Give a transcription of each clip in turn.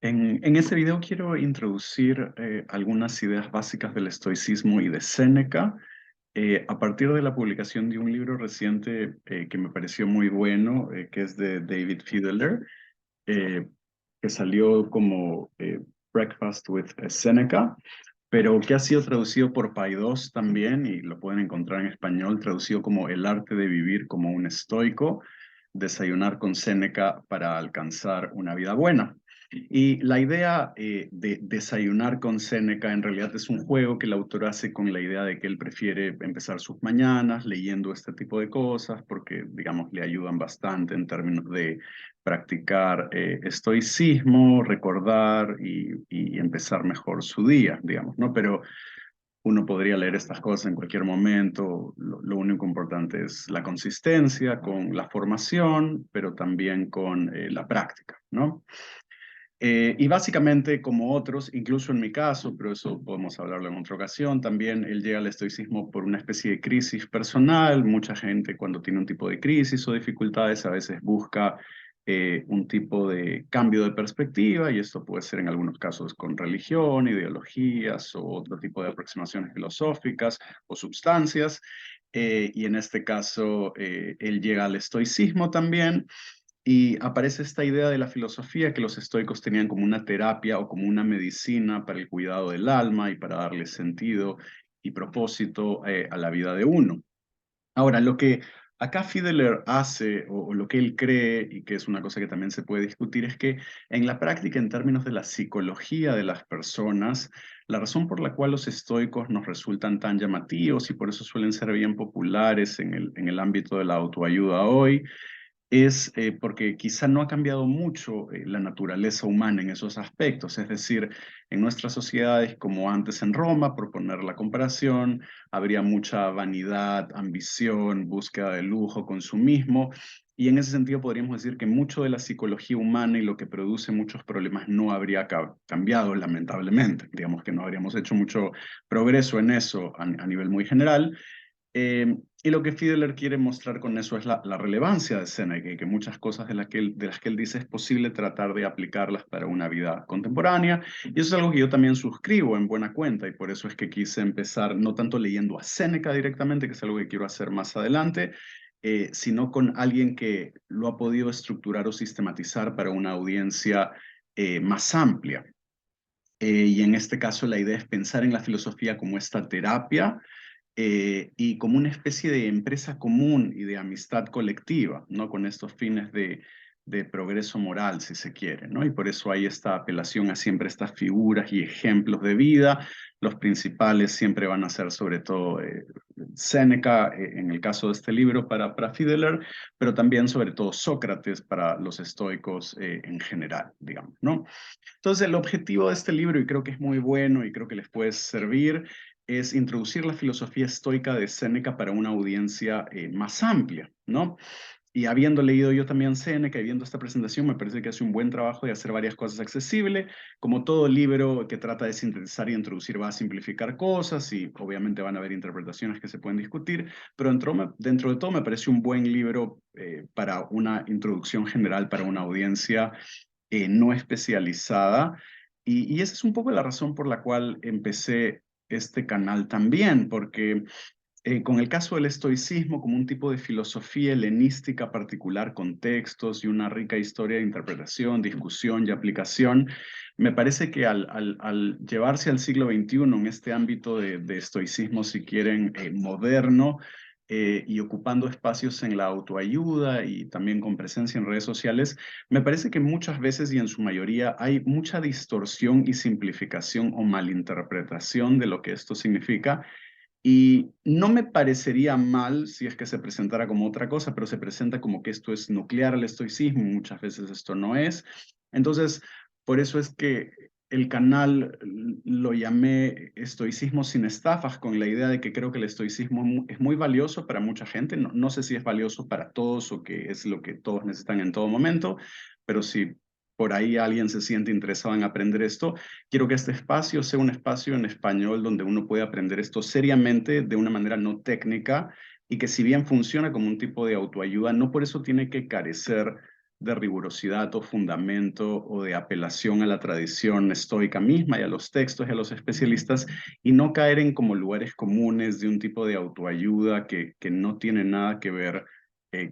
En ese video quiero introducir algunas ideas básicas del estoicismo y de Séneca a partir de la publicación de un libro reciente que me pareció muy bueno, que es de David Fiedler, eh, que salió como Breakfast with Seneca, pero que ha sido traducido por Paidós también y lo pueden encontrar en español, traducido como El arte de vivir como un estoico, desayunar con Séneca para alcanzar una vida buena. Y la idea de desayunar con Séneca en realidad es un juego que el autor hace con la idea de que él prefiere empezar sus mañanas leyendo este tipo de cosas porque, digamos, le ayudan bastante en términos de practicar estoicismo, recordar y empezar mejor su día, digamos, ¿no? Pero uno podría leer estas cosas en cualquier momento. Lo único importante es la consistencia con la formación, pero también con la práctica, ¿no? Y básicamente, como otros, incluso en mi caso, pero eso podemos hablarlo en otra ocasión, también él llega al estoicismo por una especie de crisis personal. Mucha gente cuando tiene un tipo de crisis o dificultades a veces busca un tipo de cambio de perspectiva y esto puede ser en algunos casos con religión, ideologías o otro tipo de aproximaciones filosóficas o sustancias. Y en este caso, él llega al estoicismo también. Y aparece esta idea de la filosofía que los estoicos tenían como una terapia o como una medicina para el cuidado del alma y para darle sentido y propósito a la vida de uno. Ahora, lo que acá Fiedler hace, o lo que él cree, y que es una cosa que también se puede discutir, es que en la práctica, en términos de la psicología de las personas, la razón por la cual los estoicos nos resultan tan llamativos y por eso suelen ser bien populares en el ámbito de la autoayuda hoy, es porque quizá no ha cambiado mucho la naturaleza humana en esos aspectos. Es decir, en nuestras sociedades, como antes en Roma, por poner la comparación, habría mucha vanidad, ambición, búsqueda de lujo, consumismo. Y en ese sentido podríamos decir que mucho de la psicología humana y lo que produce muchos problemas no habría cambiado, lamentablemente. Digamos que no habríamos hecho mucho progreso en eso a nivel muy general. Y lo que Fiedler quiere mostrar con eso es la relevancia de Séneca y que muchas cosas de las que él dice es posible tratar de aplicarlas para una vida contemporánea. Y eso es algo que yo también suscribo en buena cuenta y por eso es que quise empezar no tanto leyendo a Séneca directamente, que es algo que quiero hacer más adelante, sino con alguien que lo ha podido estructurar o sistematizar para una audiencia más amplia. Y en este caso la idea es pensar en la filosofía como esta terapia y como una especie de empresa común y de amistad colectiva, ¿no? Con estos fines de progreso moral, si se quiere, ¿no? Y por eso hay esta apelación a siempre estas figuras y ejemplos de vida. Los principales siempre van a ser sobre todo Séneca, en el caso de este libro para Fiedler, pero también sobre todo Sócrates para los estoicos en general, digamos, ¿no? Entonces, el objetivo de este libro, y creo que es muy bueno y creo que les puede servir, es introducir la filosofía estoica de Séneca para una audiencia más amplia, ¿no? Y habiendo leído yo también Séneca y viendo esta presentación, me parece que hace un buen trabajo de hacer varias cosas accesibles. Como todo libro que trata de sintetizar y introducir va a simplificar cosas y obviamente van a haber interpretaciones que se pueden discutir, pero dentro de todo me parece un buen libro para una introducción general para una audiencia no especializada. Y esa es un poco la razón por la cual empecé este canal también, porque con el caso del estoicismo como un tipo de filosofía helenística particular con textos y una rica historia de interpretación, discusión y aplicación, me parece que al llevarse al siglo XXI en este ámbito de estoicismo, si quieren, moderno, y ocupando espacios en la autoayuda y también con presencia en redes sociales, me parece que muchas veces y en su mayoría hay mucha distorsión y simplificación o malinterpretación de lo que esto significa y no me parecería mal si es que se presentara como otra cosa, pero se presenta como que esto es nuclear al estoicismo, muchas veces esto no es. Entonces, por eso es que el canal lo llamé Estoicismo sin estafas, con la idea de que creo que el estoicismo es muy valioso para mucha gente. No, no sé si es valioso para todos o que es lo que todos necesitan en todo momento, pero si por ahí alguien se siente interesado en aprender esto, quiero que este espacio sea un espacio en español donde uno puede aprender esto seriamente, de una manera no técnica, y que si bien funciona como un tipo de autoayuda, no por eso tiene que carecer de rigurosidad o fundamento o de apelación a la tradición estoica misma y a los textos y a los especialistas, y no caer en como lugares comunes de un tipo de autoayuda que no tiene nada que ver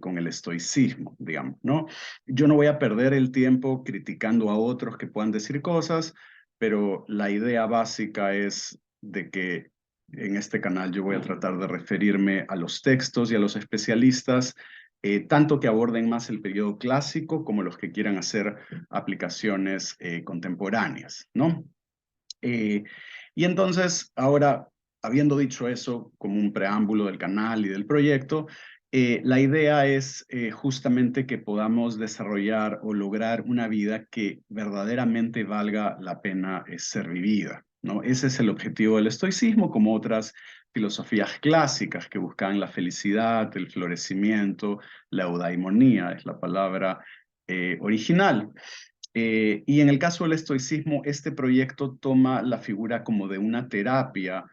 con el estoicismo, digamos, ¿no? Yo no voy a perder el tiempo criticando a otros que puedan decir cosas, pero la idea básica es de que en este canal yo voy a tratar de referirme a los textos y a los especialistas, tanto que aborden más el periodo clásico como los que quieran hacer aplicaciones contemporáneas, ¿no? Eh, y entonces, ahora, habiendo dicho eso como un preámbulo del canal y del proyecto, la idea es justamente que podamos desarrollar o lograr una vida que verdaderamente valga la pena ser vivida, ¿no? Ese es el objetivo del estoicismo, como otras filosofías clásicas que buscan la felicidad, el florecimiento, la eudaimonía, es la palabra original. Y en el caso del estoicismo, este proyecto toma la figura como de una terapia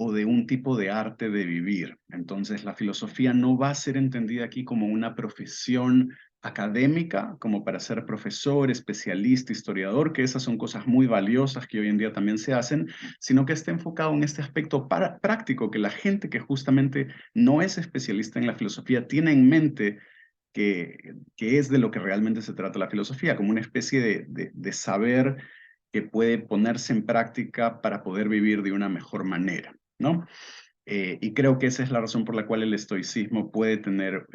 o de un tipo de arte de vivir. Entonces, la filosofía no va a ser entendida aquí como una profesión académica, como para ser profesor, especialista, historiador, que esas son cosas muy valiosas que hoy en día también se hacen, sino que está enfocado en este aspecto práctico, que la gente que justamente no es especialista en la filosofía tiene en mente que es de lo que realmente se trata la filosofía, como una especie de saber que puede ponerse en práctica para poder vivir de una mejor manera, ¿no? Y creo que esa es la razón por la cual el estoicismo puede tener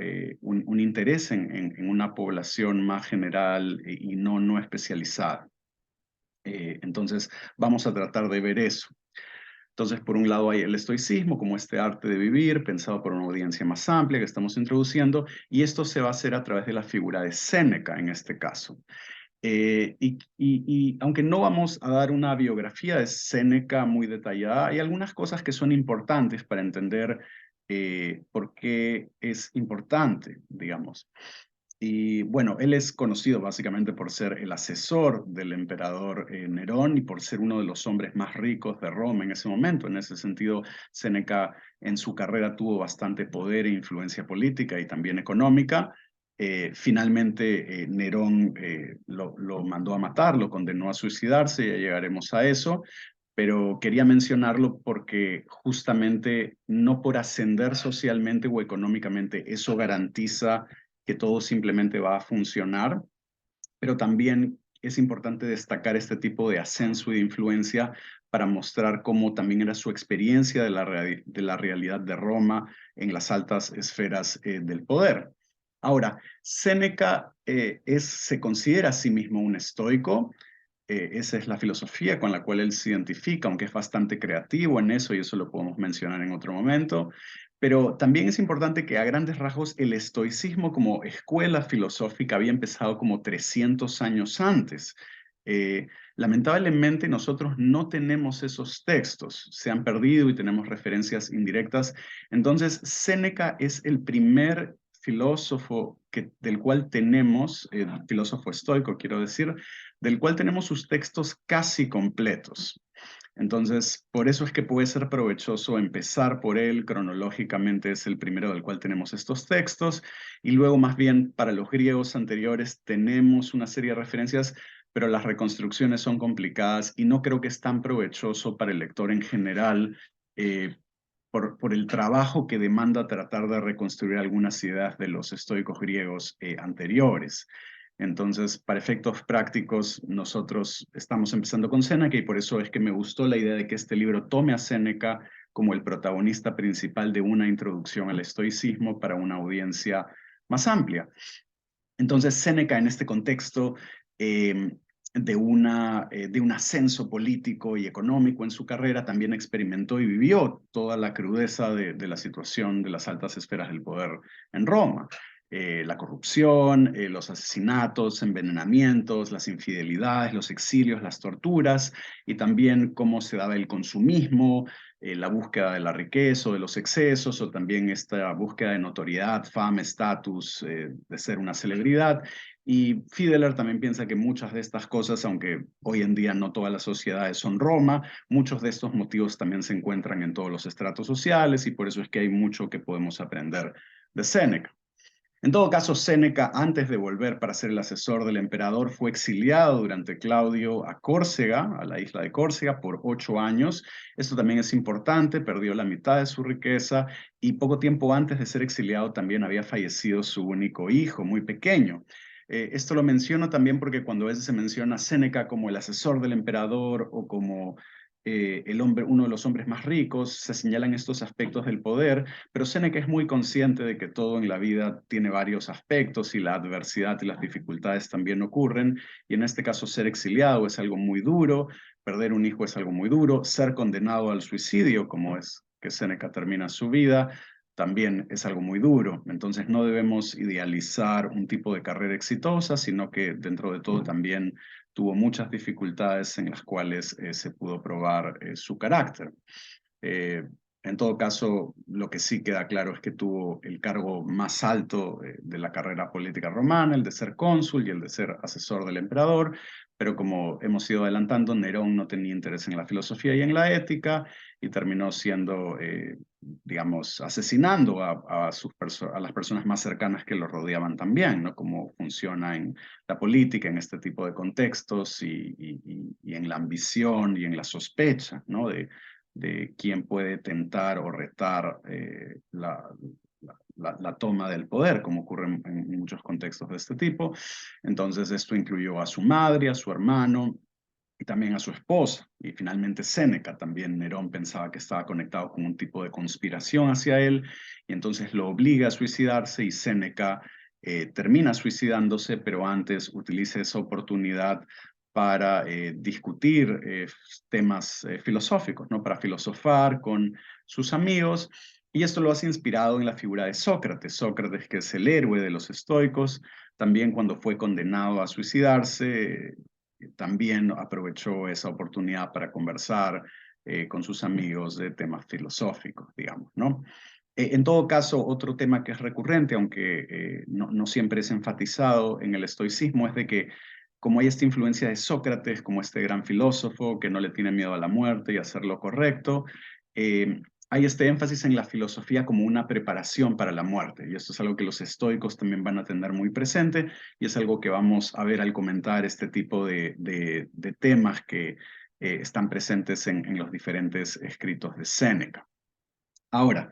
un interés en una población más general y no especializada. Entonces, vamos a tratar de ver eso. Entonces, por un lado hay el estoicismo como este arte de vivir, pensado por una audiencia más amplia que estamos introduciendo, y esto se va a hacer a través de la figura de Séneca en este caso. Y aunque no vamos a dar una biografía de Séneca muy detallada, hay algunas cosas que son importantes para entender por qué es importante, digamos. Y bueno, él es conocido básicamente por ser el asesor del emperador Nerón y por ser uno de los hombres más ricos de Roma en ese momento. En ese sentido, Séneca en su carrera tuvo bastante poder e influencia política y también económica. Finalmente, Nerón lo mandó a matar, lo condenó a suicidarse, ya llegaremos a eso, pero quería mencionarlo porque justamente no por ascender socialmente o económicamente eso garantiza que todo simplemente va a funcionar, pero también es importante destacar este tipo de ascenso y de influencia para mostrar cómo también era su experiencia de la realidad de Roma en las altas esferas del poder. Ahora, Séneca se considera a sí mismo un estoico. Esa es la filosofía con la cual él se identifica, aunque es bastante creativo en eso, y eso lo podemos mencionar en otro momento. Pero también es importante que a grandes rasgos el estoicismo como escuela filosófica había empezado como 300 años antes. Lamentablemente nosotros no tenemos esos textos, se han perdido y tenemos referencias indirectas. Entonces, Séneca es el primer filósofo del cual tenemos, filósofo estoico quiero decir, del cual tenemos sus textos casi completos. Entonces, por eso es que puede ser provechoso empezar por él, cronológicamente es el primero del cual tenemos estos textos, y luego más bien para los griegos anteriores tenemos una serie de referencias, pero las reconstrucciones son complicadas y no creo que es tan provechoso para el lector en general por el trabajo que demanda tratar de reconstruir algunas ideas de los estoicos griegos anteriores. Entonces, para efectos prácticos, nosotros estamos empezando con Séneca y por eso es que me gustó la idea de que este libro tome a Séneca como el protagonista principal de una introducción al estoicismo para una audiencia más amplia. Entonces, Séneca en este contexto de un ascenso político y económico en su carrera, también experimentó y vivió toda la crudeza de la situación de las altas esferas del poder en Roma. La corrupción, los asesinatos, envenenamientos, las infidelidades, los exilios, las torturas, y también cómo se daba el consumismo, la búsqueda de la riqueza o de los excesos, o también esta búsqueda de notoriedad, fama, estatus, de ser una celebridad. Y Fiedler también piensa que muchas de estas cosas, aunque hoy en día no todas las sociedades son Roma, muchos de estos motivos también se encuentran en todos los estratos sociales y por eso es que hay mucho que podemos aprender de Séneca. En todo caso, Séneca, antes de volver para ser el asesor del emperador, fue exiliado durante Claudio a Córcega, a la isla de Córcega, por 8 años. Esto también es importante, perdió la mitad de su riqueza y poco tiempo antes de ser exiliado también había fallecido su único hijo, muy pequeño. Esto lo menciono también porque cuando a veces se menciona a Séneca como el asesor del emperador o como uno de los hombres más ricos, se señalan estos aspectos del poder, pero Séneca es muy consciente de que todo en la vida tiene varios aspectos y la adversidad y las dificultades también ocurren, y en este caso ser exiliado es algo muy duro, perder un hijo es algo muy duro, ser condenado al suicidio, como es que Séneca termina su vida, también es algo muy duro. Entonces no debemos idealizar un tipo de carrera exitosa, sino que dentro de todo también tuvo muchas dificultades en las cuales se pudo probar su carácter. Eh, en todo caso, lo que sí queda claro es que tuvo el cargo más alto de la carrera política romana, el de ser cónsul y el de ser asesor del emperador, pero como hemos ido adelantando, Nerón no tenía interés en la filosofía y en la ética y terminó siendo, digamos, asesinando a las personas más cercanas que lo rodeaban también, ¿no? Como funciona en la política, en este tipo de contextos y en la ambición y en la sospecha, ¿no? De quién puede tentar o retar la toma del poder, como ocurre en muchos contextos de este tipo. Entonces, esto incluyó a su madre, a su hermano y también a su esposa. Y finalmente Séneca, también Nerón pensaba que estaba conectado con un tipo de conspiración hacia él, y entonces lo obliga a suicidarse y Séneca termina suicidándose, pero antes utiliza esa oportunidad para discutir temas filosóficos, ¿no? Para filosofar con sus amigos, y esto lo hace inspirado en la figura de Sócrates. Sócrates, que es el héroe de los estoicos, también cuando fue condenado a suicidarse, también aprovechó esa oportunidad para conversar con sus amigos de temas filosóficos, digamos, ¿no? En todo caso, otro tema que es recurrente, aunque no siempre es enfatizado en el estoicismo, es de que como hay esta influencia de Sócrates, como este gran filósofo que no le tiene miedo a la muerte y a hacer lo correcto, hay este énfasis en la filosofía como una preparación para la muerte. Y esto es algo que los estoicos también van a tener muy presente y es algo que vamos a ver al comentar este tipo de temas que están presentes en los diferentes escritos de Séneca. Ahora,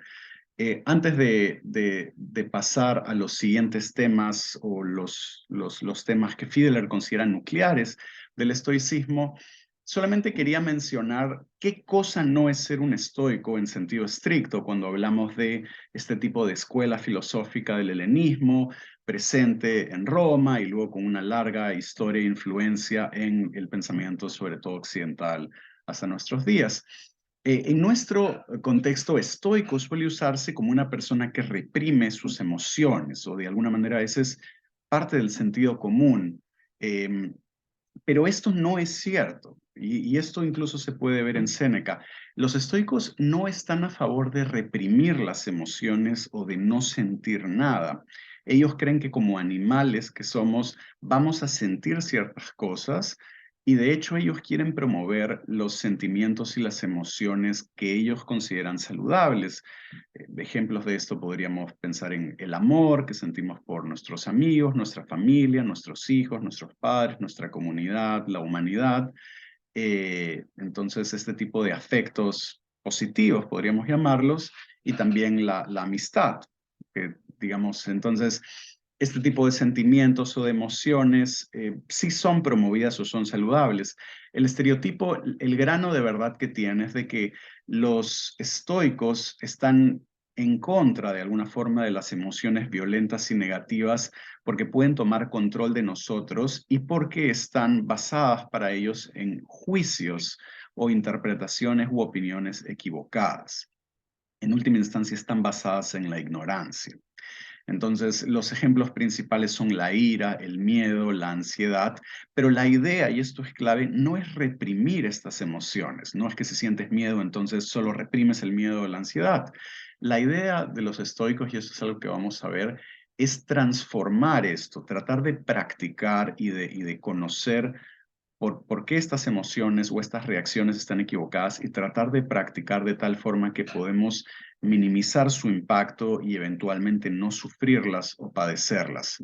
antes de pasar a los siguientes temas o los temas que Fiedler considera nucleares del estoicismo, solamente quería mencionar qué cosa no es ser un estoico en sentido estricto cuando hablamos de este tipo de escuela filosófica del helenismo presente en Roma y luego con una larga historia e influencia en el pensamiento, sobre todo occidental, hasta nuestros días. En nuestro contexto estoico suele usarse como una persona que reprime sus emociones o de alguna manera ese es parte del sentido común. Eh, pero esto no es cierto y esto incluso se puede ver en Séneca. Los estoicos no están a favor de reprimir las emociones o de no sentir nada. Ellos creen que como animales que somos vamos a sentir ciertas cosas y de hecho ellos quieren promover los sentimientos y las emociones que ellos consideran saludables. Ejemplos de esto podríamos pensar en el amor que sentimos por nuestros amigos, nuestra familia, nuestros hijos, nuestros padres, nuestra comunidad, la humanidad. Entonces, este tipo de afectos positivos, podríamos llamarlos, y también la amistad, que, digamos, entonces, este tipo de sentimientos o de emociones sí son promovidas o son saludables. El estereotipo, el grano de verdad que tiene es de que los estoicos están en contra de alguna forma de las emociones violentas y negativas porque pueden tomar control de nosotros y porque están basadas para ellos en juicios o interpretaciones u opiniones equivocadas. En última instancia están basadas en la ignorancia. Entonces, los ejemplos principales son la ira, el miedo, la ansiedad, pero la idea, y esto es clave, no es reprimir estas emociones, no es que si sientes miedo, entonces solo reprimes el miedo o la ansiedad. La idea de los estoicos, y esto es algo que vamos a ver, es transformar esto, tratar de practicar y de conocer por qué estas emociones o estas reacciones están equivocadas y tratar de practicar de tal forma que podemos minimizar su impacto y eventualmente no sufrirlas o padecerlas.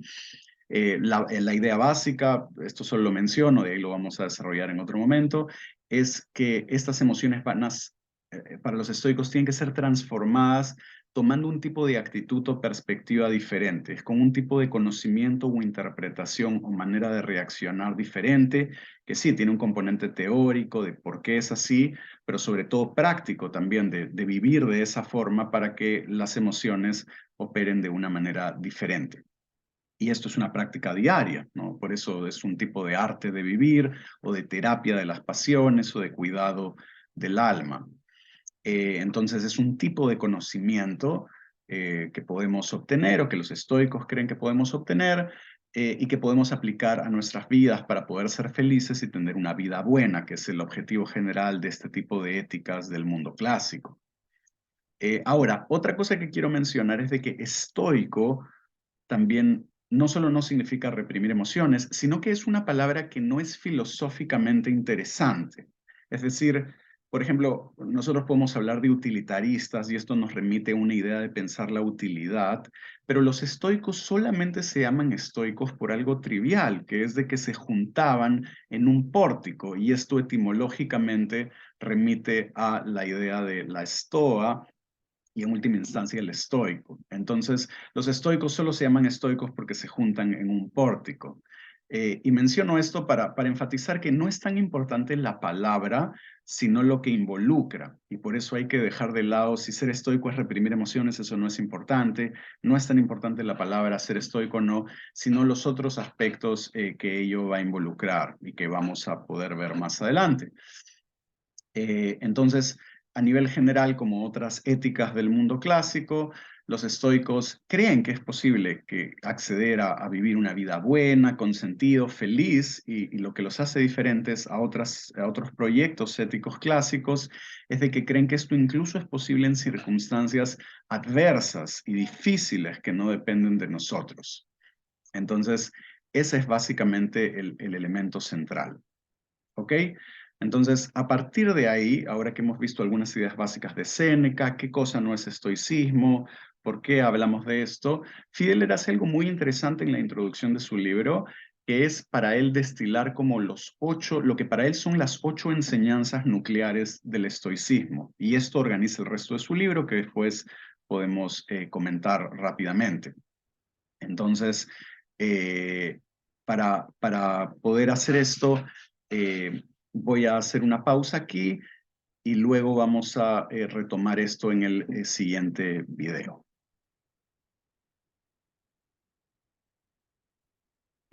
La idea básica, esto solo lo menciono, de ahí lo vamos a desarrollar en otro momento, es que estas emociones para los estoicos tienen que ser transformadas tomando un tipo de actitud o perspectiva diferente, con un tipo de conocimiento o interpretación o manera de reaccionar diferente, que sí, tiene un componente teórico de por qué es así, pero sobre todo práctico también de vivir de esa forma para que las emociones operen de una manera diferente. Y esto es una práctica diaria, ¿no? Por eso es un tipo de arte de vivir o de terapia de las pasiones o de cuidado del alma. Entonces es un tipo de conocimiento que podemos obtener o que los estoicos creen que podemos obtener y que podemos aplicar a nuestras vidas para poder ser felices y tener una vida buena, que es el objetivo general de este tipo de éticas del mundo clásico. Ahora, otra cosa que quiero mencionar es de que estoico también no solo no significa reprimir emociones, sino que es una palabra que no es filosóficamente interesante. Es decir, por ejemplo, nosotros podemos hablar de utilitaristas y esto nos remite a una idea de pensar la utilidad, pero los estoicos solamente se llaman estoicos por algo trivial, que es de que se juntaban en un pórtico y esto etimológicamente remite a la idea de la estoa y en última instancia el estoico. Entonces, los estoicos solo se llaman estoicos porque se juntan en un pórtico. Y menciono esto para enfatizar que no es tan importante la palabra, sino lo que involucra. Y por eso hay que dejar de lado si ser estoico es reprimir emociones, eso no es importante. No es tan importante la palabra ser estoico, no, sino los otros aspectos que ello va a involucrar y que vamos a poder ver más adelante. Entonces, a nivel general, como otras éticas del mundo clásico, los estoicos creen que es posible acceder a vivir una vida buena, con sentido, feliz, y lo que los hace diferentes a otros proyectos éticos clásicos es de que creen que esto incluso es posible en circunstancias adversas y difíciles que no dependen de nosotros. Entonces, ese es básicamente el elemento central. ¿Ok? Entonces, a partir de ahí, ahora que hemos visto algunas ideas básicas de Séneca, qué cosa no es estoicismo, por qué hablamos de esto, Fiedler hace algo muy interesante en la introducción de su libro, que es para él destilar como lo que para él son las 8 enseñanzas nucleares del estoicismo. Y esto organiza el resto de su libro, que después podemos comentar rápidamente. Entonces, eh, para poder hacer esto, voy a hacer una pausa aquí y luego vamos a retomar esto en el siguiente video.